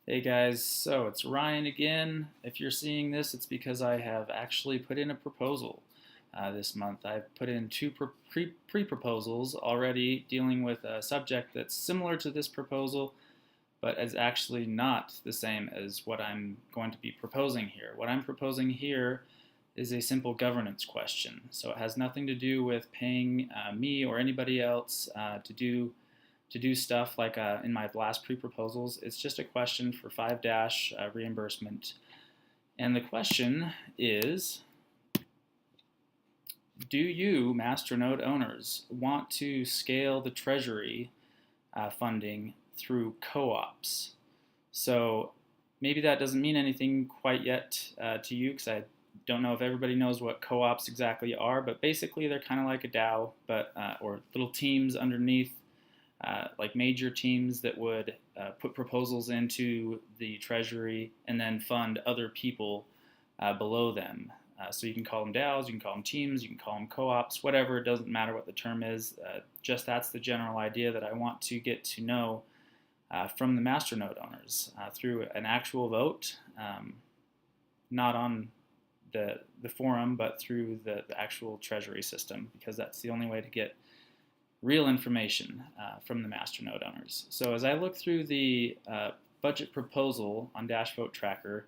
Hey guys, so it's Ryan again. If you're seeing this, it's because I have actually put in a proposal this month. I've put in two pre-proposals already dealing with a subject that's similar to this proposal, but is actually not the same as what I'm going to be proposing here. What I'm proposing here is a simple governance question. So it has nothing to do with paying me or anybody else to do stuff like in my last pre-proposals. It's just a question for 5-dash reimbursement. And the question is, do you, masternode owners, want to scale the Treasury funding through co-ops? So maybe that doesn't mean anything quite yet to you, because I don't know if everybody knows what co-ops exactly are, but basically they're kind of like a DAO, but or little teams underneath like major teams that would put proposals into the Treasury and then fund other people below them. So you can call them DAOs, you can call them teams, you can call them co-ops, whatever. It doesn't matter what the term is. Just that's the general idea that I want to get to know from the masternode owners through an actual vote, not on the forum, but through the actual Treasury system, because that's the only way to get real information from the masternode owners. So as I look through the budget proposal on Dashvote Tracker,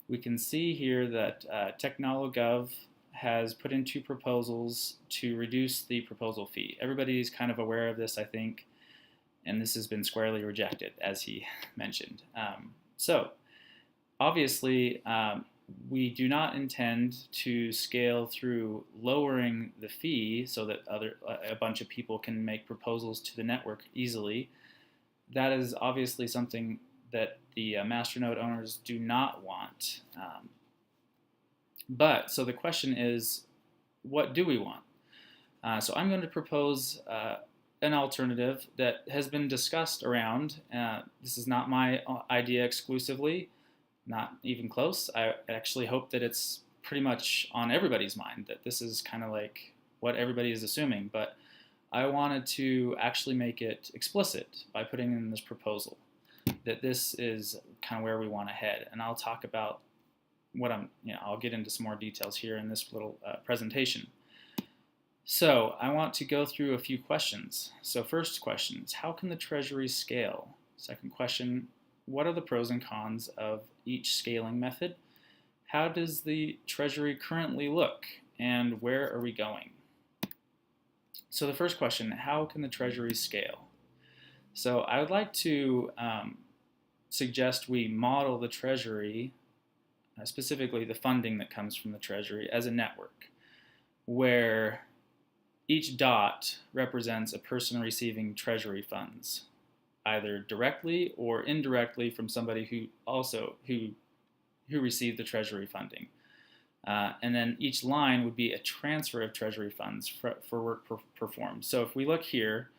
we can see here that Technologov has put in two proposals to reduce the proposal fee. Everybody's kind of aware of this, I think, and this has been squarely rejected, as he mentioned. So obviously, we do not intend to scale through lowering the fee so that a bunch of people can make proposals to the network easily. That is obviously something that the masternode owners do not want. But so the question is, what do we want? So I'm going to propose an alternative that has been discussed around. This is not my idea exclusively. Not even close. I actually hope that it's pretty much on everybody's mind, that this is kind of like what everybody is assuming, but I wanted to actually make it explicit by putting in this proposal that this is kind of where we want to head. And I'll talk about I'll get into some more details here in this little presentation. So I want to go through a few questions. So first question is, how can the Treasury scale? Second question, what are the pros and cons of each scaling method? How does the Treasury currently look, and where are we going? So the first question, how can the Treasury scale? So I would like to suggest we model the Treasury, specifically the funding that comes from the Treasury, as a network, where each dot represents a person receiving Treasury funds, either directly or indirectly from somebody who received the Treasury funding. And then each line would be a transfer of Treasury funds for work performed. So if we look here,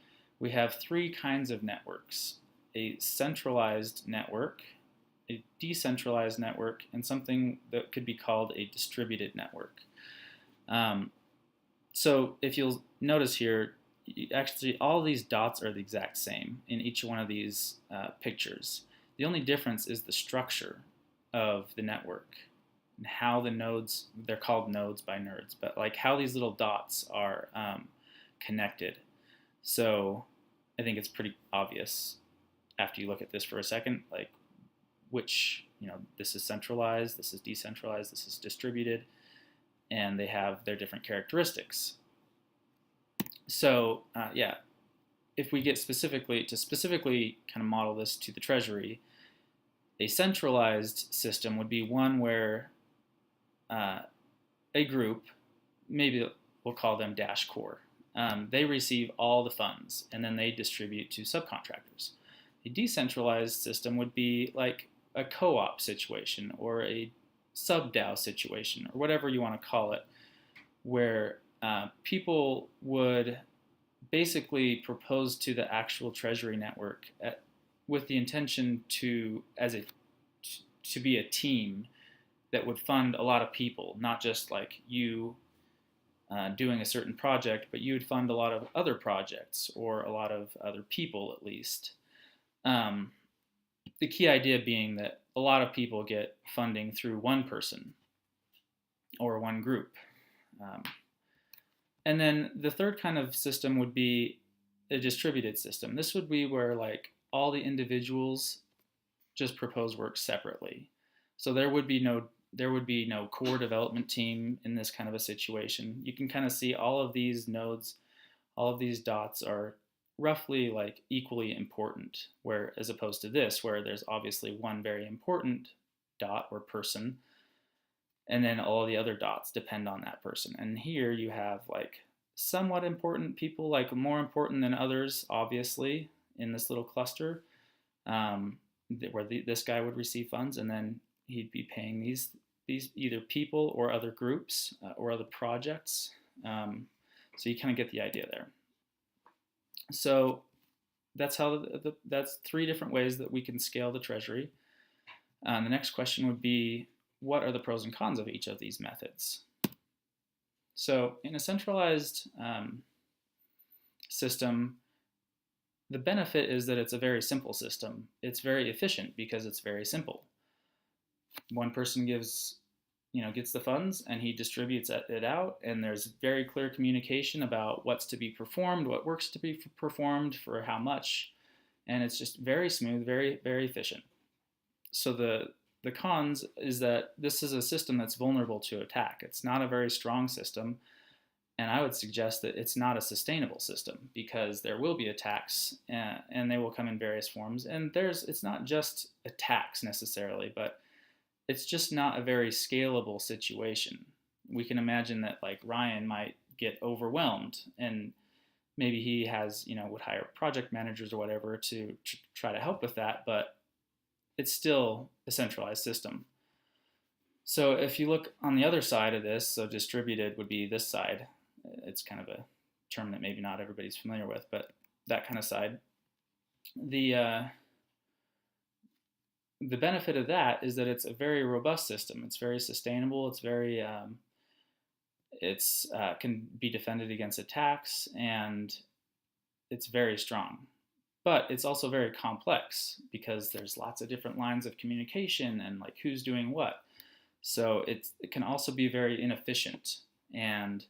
we have three kinds of networks: a centralized network, a decentralized network, and something that could be called a distributed network. So if you'll notice here, actually all these dots are the exact same in each one of these pictures. The only difference is the structure of the network and how the nodes, they're called nodes by nerds, but like how these little dots are connected. So I think it's pretty obvious after you look at this for a second, like which, this is centralized, this is decentralized, this is distributed, and they have their different characteristics. So if we get specifically kind of model this to the Treasury, a centralized system would be one where a group, maybe we'll call them Dash Core, they receive all the funds and then they distribute to subcontractors. A decentralized system would be like a co-op situation or a sub-DAO situation or whatever you want to call it, where people would basically propose to the actual Treasury network with the intention to be a team that would fund a lot of people, not just like you doing a certain project, but you would fund a lot of other projects or a lot of other people at least. the key idea being that a lot of people get funding through one person or one group. Um, and then the third kind of system would be a distributed system. This would be where like all the individuals just propose work separately. So there would be no core development team in this kind of a situation. You can kind of see all of these nodes, all of these dots are roughly like equally important, where as opposed to this, where there's obviously one very important dot or person, and then all the other dots depend on that person. And here you have like somewhat important people, like more important than others, obviously, in this little cluster, where this guy would receive funds, and then he'd be paying these either people or other groups or other projects. So you kind of get the idea there. So that's how that's three different ways that we can scale the Treasury. The next question would be, what are the pros and cons of each of these methods? So in a centralized system, the benefit is that it's a very simple system. It's very efficient because it's very simple. One person gets the funds and he distributes it out, and there's very clear communication about what's to be performed, what works to be performed, for how much, and it's just very smooth, very, very efficient. So the cons is that this is a system that's vulnerable to attack. It's not a very strong system, and I would suggest that it's not a sustainable system because there will be attacks, and they will come in various forms. And it's not just attacks necessarily, but it's just not a very scalable situation. We can imagine that like Ryan might get overwhelmed, and maybe he would hire project managers or whatever to try to help with that, but it's still a centralized system. So if you look on the other side of this, so distributed would be this side. It's kind of a term that maybe not everybody's familiar with, but that kind of side. The benefit of that is that it's a very robust system. It's very sustainable. It's very can be defended against attacks, and it's very strong. But it's also very complex because there's lots of different lines of communication and like who's doing what. So it can also be very inefficient, and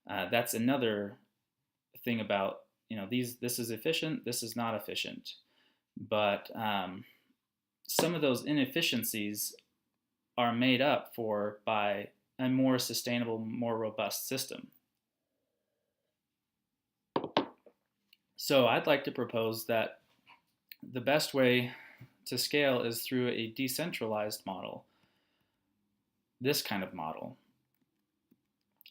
that's another thing about this is efficient, this is not efficient, but some of those inefficiencies are made up for by a more sustainable, more robust system. So I'd like to propose that the best way to scale is through a decentralized model, this kind of model,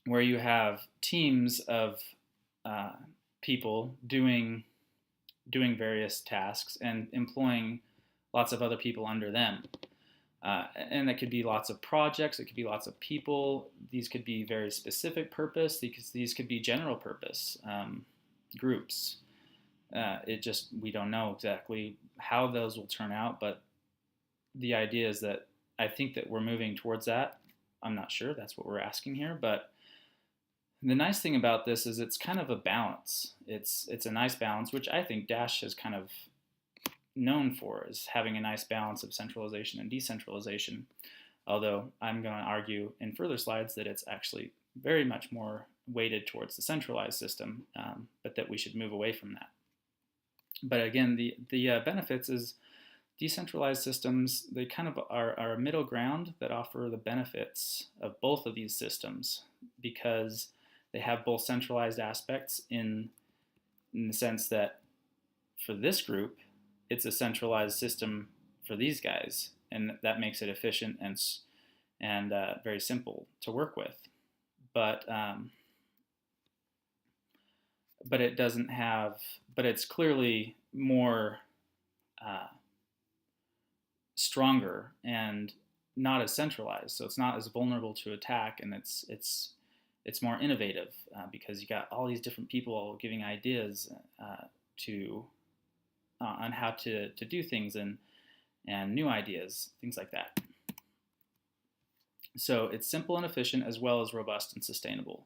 where you have teams of people doing various tasks and employing lots of other people under them. And that could be lots of projects, it could be lots of people. These could be very specific purpose, these could be general purpose groups. We don't know exactly how those will turn out, but the idea is that I think that we're moving towards that. I'm not sure, that's what we're asking here, but the nice thing about this is it's kind of a balance. It's a nice balance, which I think Dash has kind of known for, is having a nice balance of centralization and decentralization, although I'm going to argue in further slides that it's actually very much more weighted towards the centralized system, but that we should move away from that. But again, the benefits is decentralized systems, they kind of are a middle ground that offer the benefits of both of these systems because they have both centralized aspects in the sense that for this group, it's a centralized system for these guys, and that makes it efficient and very simple to work with. But it doesn't have. But it's clearly more stronger and not as centralized. So it's not as vulnerable to attack, and it's more innovative because you got all these different people giving ideas on how to do things and new ideas, things like that. So it's simple and efficient as well as robust and sustainable.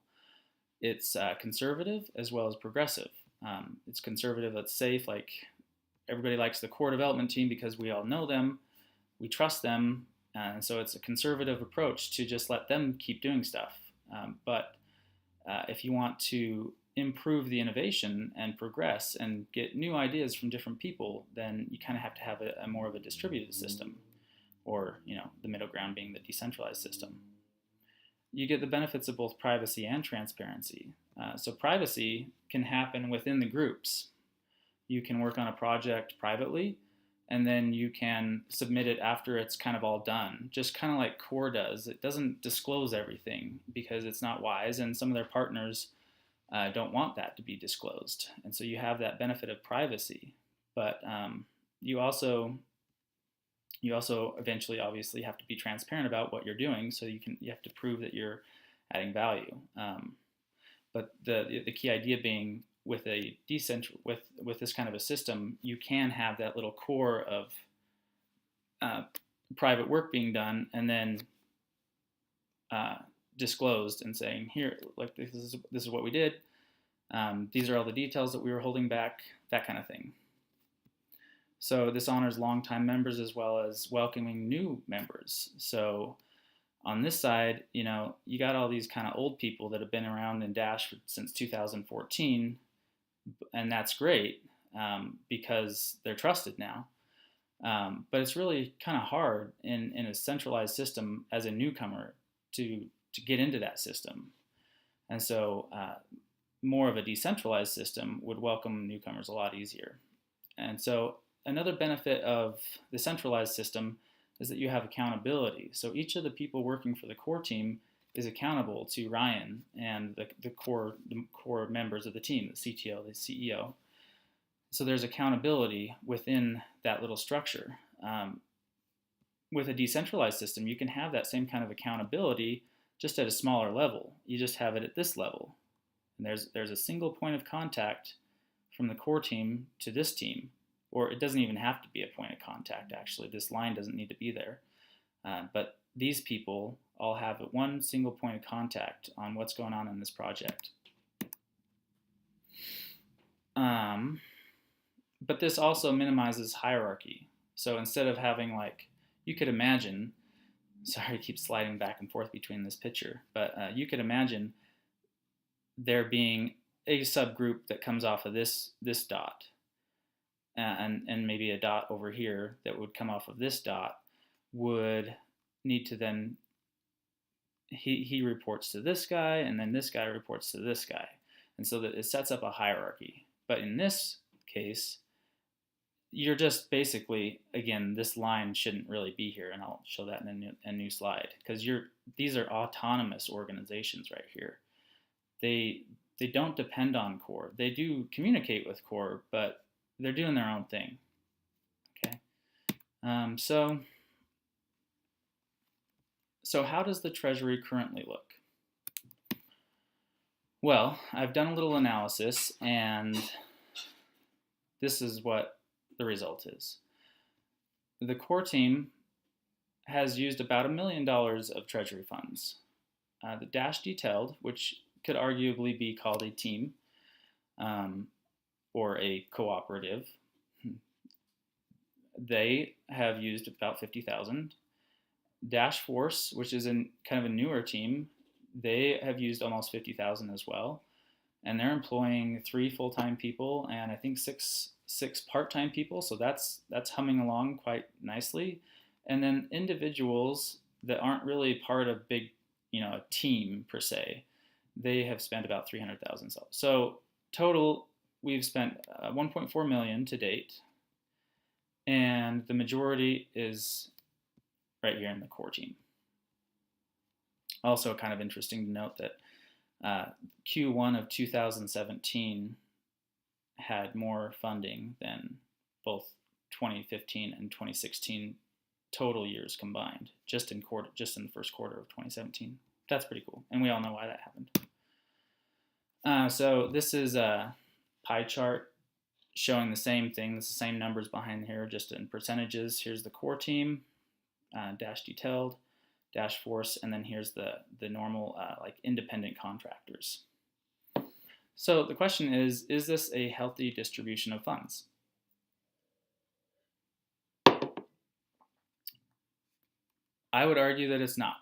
It's conservative as well as progressive. It's conservative, it's safe, like everybody likes the core development team because we all know them, we trust them, and so it's a conservative approach to just let them keep doing stuff. But if you want to improve the innovation and progress and get new ideas from different people, then you kind of have to have a more of a distributed system, or the middle ground being the decentralized system. You get the benefits of both privacy and transparency. So privacy can happen within the groups. You can work on a project privately, and then you can submit it after it's kind of all done, just kind of like Core does. It doesn't disclose everything because it's not wise, and some of their partners don't want that to be disclosed. And so you have that benefit of privacy, but you also eventually obviously have to be transparent about what you're doing, so you have to prove that you're adding value. But the key idea being, with a with this kind of a system, you can have that little core of private work being done, and then disclosed and saying, here, like, this is what we did. These are all the details that we were holding back, that kind of thing. So this honors longtime members as well as welcoming new members. So on this side, you got all these kind of old people that have been around in Dash since 2014, and that's great because they're trusted now. But it's really kind of hard in a centralized system as a newcomer to get into that system. And so more of a decentralized system would welcome newcomers a lot easier. And so another benefit of the centralized system is that you have accountability. So each of the people working for the core team is accountable to Ryan and the core members of the team, the CTO, the CEO. So there's accountability within that little structure. With a decentralized system, you can have that same kind of accountability just at a smaller level. You just have it at this level. And there's a single point of contact from the core team to this team. Or it doesn't even have to be a point of contact, actually. This line doesn't need to be there. But these people all have one single point of contact on what's going on in this project. But this also minimizes hierarchy. So instead of having, like, you could imagine, sorry, I keep sliding back and forth between this picture, but you could imagine there being a subgroup that comes off of this dot. And maybe a dot over here that would come off of this dot would need to then, he reports to this guy, and then this guy reports to this guy. And so that it sets up a hierarchy. But in this case, you're just basically, again, this line shouldn't really be here, and I'll show that in a new slide, because these are autonomous organizations right here. They don't depend on core. They do communicate with core, but they're doing their own thing. Okay. So how does the Treasury currently look? Well, I've done a little analysis, and this is what the result is. The core team has used about $1 million of Treasury funds. The Dash Detailed, which could arguably be called a team, or a cooperative, they have used about 50,000. Dash Force, which is kind of a newer team, they have used almost 50,000 as well, and they're employing 3 full-time people and I think six part-time people. So that's humming along quite nicely. And then individuals that aren't really part of big, a team per se, they have spent about 300,000. So total, we've spent 1.4 million to date, and the majority is right here in the core team. Also kind of interesting to note that Q1 of 2017 had more funding than both 2015 and 2016 total years combined, just in the first quarter of 2017. That's pretty cool, and we all know why that happened. So this is a pie chart showing the same thing. It's the same numbers behind here, just in percentages. Here's the core team, Dash Detailed, Dash Force, and then here's the normal like independent contractors. So the question is this a healthy distribution of funds? I would argue that it's not.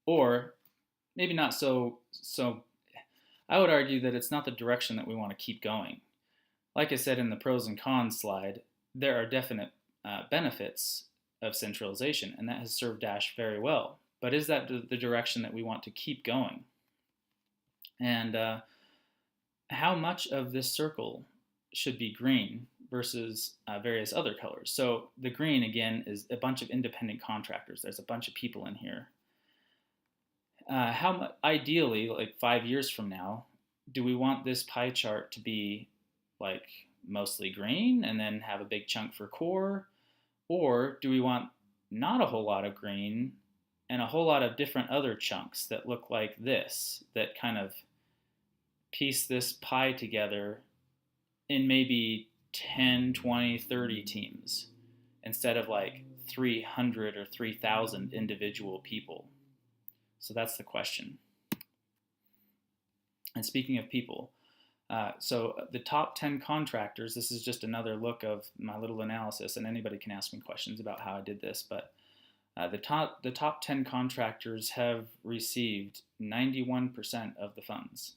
Or maybe not so I would argue that it's not the direction that we want to keep going. Like I said in the pros and cons slide, there are definite benefits of centralization, and that has served Dash very well. But is that the direction that we want to keep going? And how much of this circle should be green versus various other colors? So the green, again, is a bunch of independent contractors. There's a bunch of people in here. Ideally, like 5 years from now, do we want this pie chart to be like mostly green and then have a big chunk for core? Or do we want not a whole lot of green and a whole lot of different other chunks that look like this, that kind of piece this pie together in maybe 10, 20, 30 teams instead of like 300 or 3,000 individual people? So that's the question. And speaking of people, so the top 10 contractors, this is just another look of my little analysis, and anybody can ask me questions about how I did this, but the top 10 contractors have received 91% of the funds.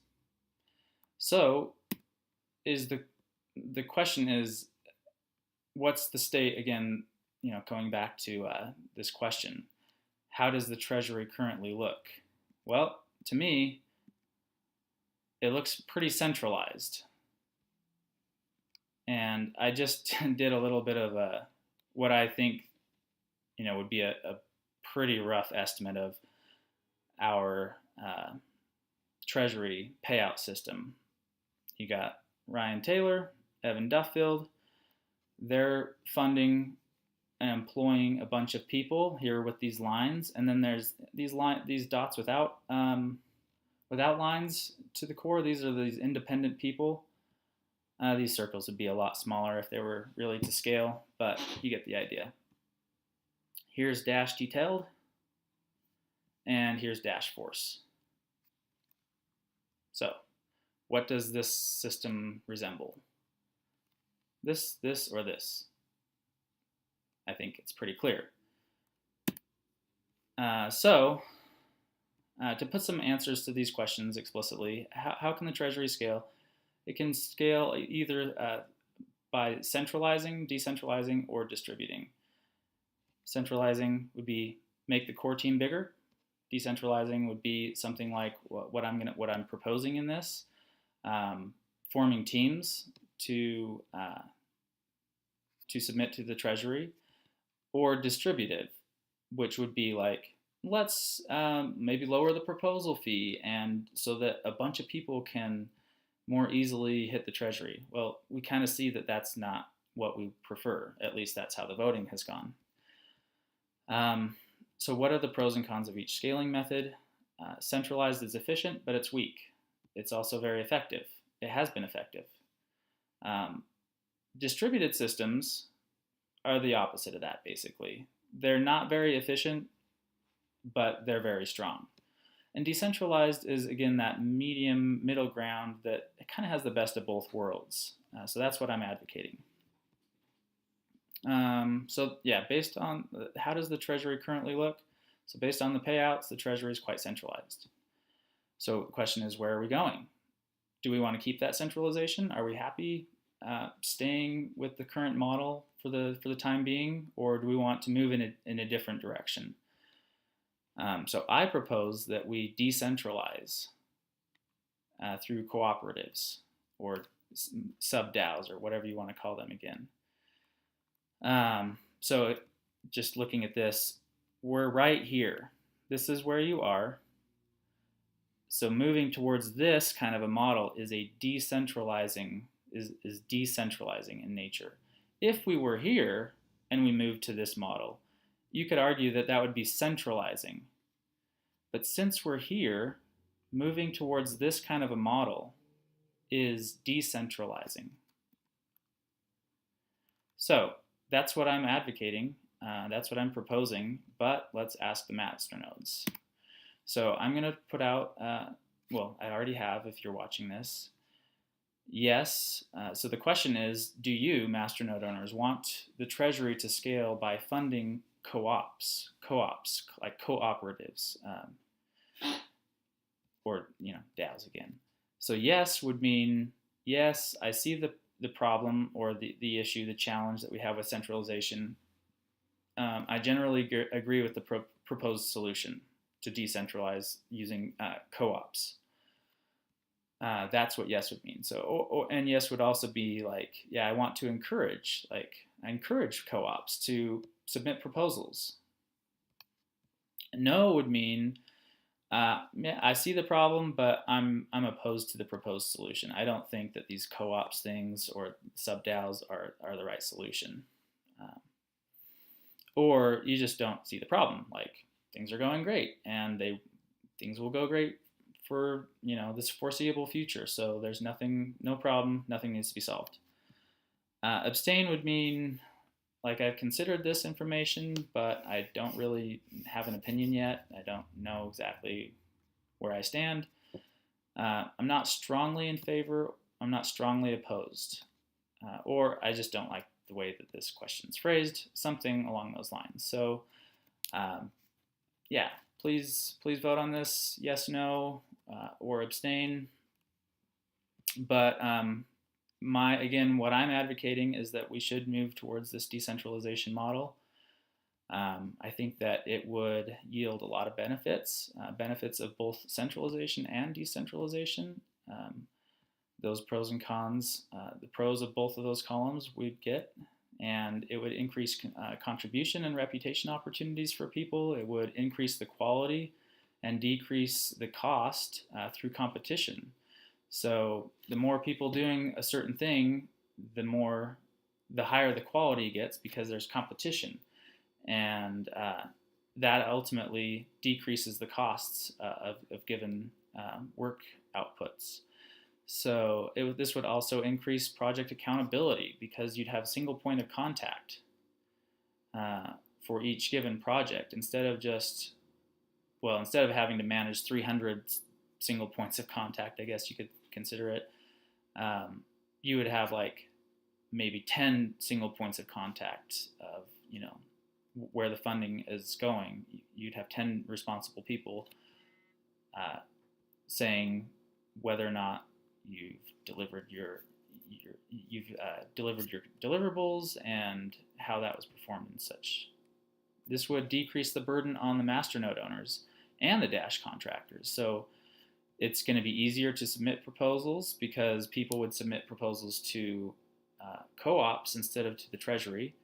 So the question is, what's the state, again, going back to this question, how does the Treasury currently look? Well, to me, it looks pretty centralized. And I just did a little bit of what I think would be a pretty rough estimate of our Treasury payout system. You got Ryan Taylor, Evan Duffield. They're funding and employing a bunch of people here with these lines, and then there's these dots without lines to the core. These are these independent people. These circles would be a lot smaller if they were really to scale, but you get the idea. Here's Dash detailed, and here's Dash force. So, what does this system resemble? This, or this? I think it's pretty clear. To put some answers to these questions explicitly, how can the Treasury scale? It can scale either by centralizing, decentralizing, or distributing. Centralizing would be make the core team bigger. Decentralizing would be something like what I'm proposing in this, forming teams to submit to the Treasury, or distributive, which would be like, let's maybe lower the proposal fee, and so that a bunch of people can more easily hit the Treasury. Well, we kind of see that that's not what we prefer. At least that's how the voting has gone. So what are the pros and cons of each scaling method? Centralized is efficient, but it's weak. It's also very effective. It has been effective. Distributed systems are the opposite of that, basically. They're not very efficient, but they're very strong. And decentralized is, again, that middle ground that it kind of has the best of both worlds. So that's what I'm advocating. So yeah, based on how does the Treasury currently look? So based on the payouts, the Treasury is quite centralized. So the question is, where are we going? Do we want to keep that centralization? Are we happy staying with the current model for the time being, or do we want to move in a different direction? So I propose that we decentralize through cooperatives or sub-DAOs, or whatever you want to call them again. So just looking at this, we're right here. This is where you are. So moving towards this kind of a model is decentralizing in nature. If we were here and we moved to this model, you could argue that that would be centralizing. But since we're here, moving towards this kind of a model is decentralizing. So that's what I'm advocating. That's what I'm proposing. But let's ask the masternodes. So I'm going to put out, well, I already have if you're watching this. Yes. So the question is, do you, masternode owners, want the Treasury to scale by funding co-ops like cooperatives, or DAOs again. So yes would mean yes, I see the problem or the issue, the challenge that we have with centralization. I generally agree with the proposed solution to decentralize using co-ops. That's what yes would mean. So, and yes would also be like, yeah, I want to encourage, I encourage co-ops to submit proposals. No would mean, yeah, I see the problem, but I'm opposed to the proposed solution. I don't think that these co-ops things or sub-DAOs are the right solution. Or you just don't see the problem. Like things are going great, and things will go great for this foreseeable future. So there's no problem, nothing needs to be solved. Abstain would mean like I've considered this information, but I don't really have an opinion yet. I don't know exactly where I stand. I'm not strongly in favor. I'm not strongly opposed. Or I just don't like the way that this question is phrased, something along those lines. So yeah, please vote on this, yes, no, or abstain. But what I'm advocating is that we should move towards this decentralization model. I think that it would yield a lot of benefits, benefits of both centralization and decentralization. Those pros and cons, the pros of both of those columns we'd get, and it would increase contribution and reputation opportunities for people. It would increase the quality and decrease the cost through competition. So the more people doing a certain thing, the higher the quality gets because there's competition, and that ultimately decreases the costs of given work outputs. So this would also increase project accountability because you'd have a single point of contact for each given project instead of having to manage 300 single points of contact, I guess you could consider it. You would have like maybe 10 single points of contact of where the funding is going. You'd have 10 responsible people saying whether or not you've delivered your deliverables and how that was performed and such. This would decrease the burden on the masternode owners and the Dash contractors. So it's going to be easier to submit proposals because people would submit proposals to co-ops instead of to the Treasury.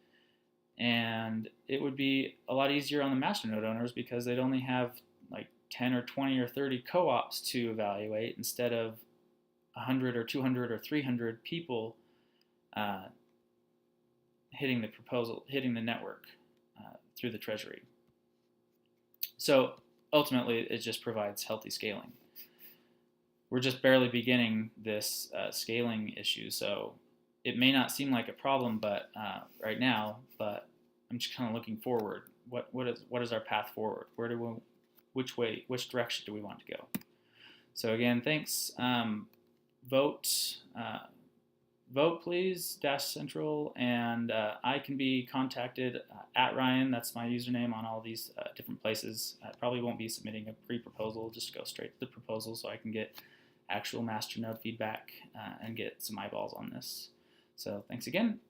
And it would be a lot easier on the masternode owners because they'd only have like 10 or 20 or 30 co-ops to evaluate instead of 100 or 200 or 300 people hitting the network through the Treasury. So ultimately, it just provides healthy scaling. We're just barely beginning this scaling issue, so it may not seem like a problem, but right now. But I'm just kind of looking forward. What is our path forward? Which direction do we want to go? So again, thanks. Vote please, Dash Central, and I can be contacted at Ryan. That's my username on all these different places. I probably won't be submitting a pre-proposal, just go straight to the proposal so I can get actual masternode feedback and get some eyeballs on this. So thanks again,